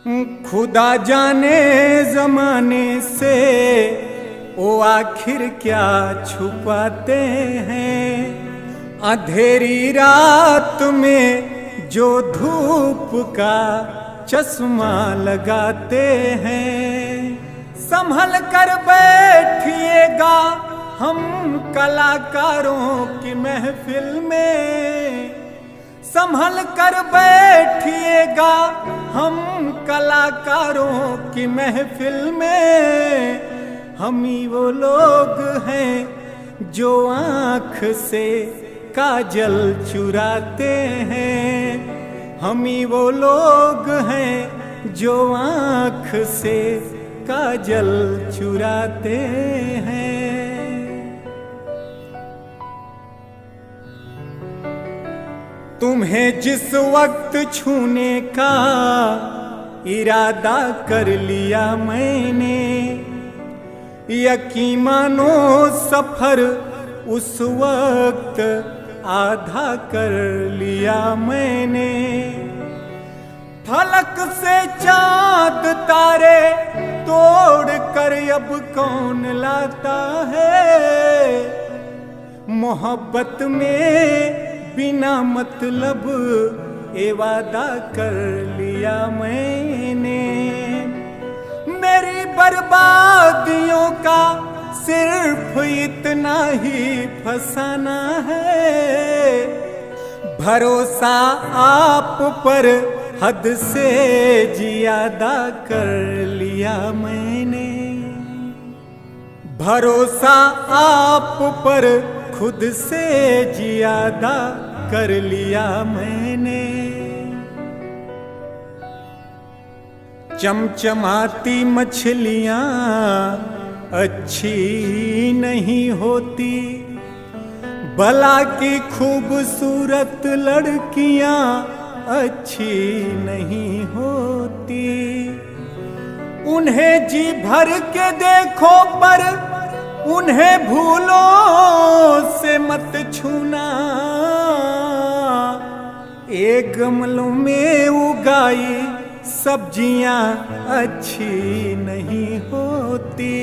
खुदा जाने जमाने से वो आखिर क्या छुपाते हैं। अंधेरी रात में जो धूप का चश्मा लगाते हैं। संभल कर बैठिएगा हम कलाकारों की महफिल में। संभल कर बैठिएगा हम कलाकारों की महफिल में। हम ही वो लोग हैं जो आँख से काजल चुराते हैं। हम ही वो लोग हैं जो आँख से काजल चुराते हैं। तुम्हें जिस वक्त छूने का इरादा कर लिया मैंने, यकीन मानो सफर उस वक्त आधा कर लिया मैंने। फलक से चांद तारे तोड़ कर अब कौन लाता है। मोहब्बत में बिना मतलब ये वादा कर लिया मैंने। मेरी बर्बादियों का सिर्फ इतना ही फसाना है। भरोसा आप पर हद से ज्यादा कर लिया मैंने। भरोसा आप पर खुद से ज्यादा कर लिया मैंने। चमचमाती मछलियां अच्छी नहीं होती, भला की खूबसूरत लड़कियां अच्छी नहीं होती। उन्हें जी भर के देखो पर उन्हें भूलों से मत छूना। एक गमलों में उगाई सब्जियां अच्छी नहीं होती।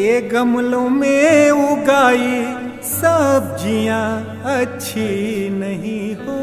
एक गमलों में उगाई सब्जियां अच्छी नहीं होती।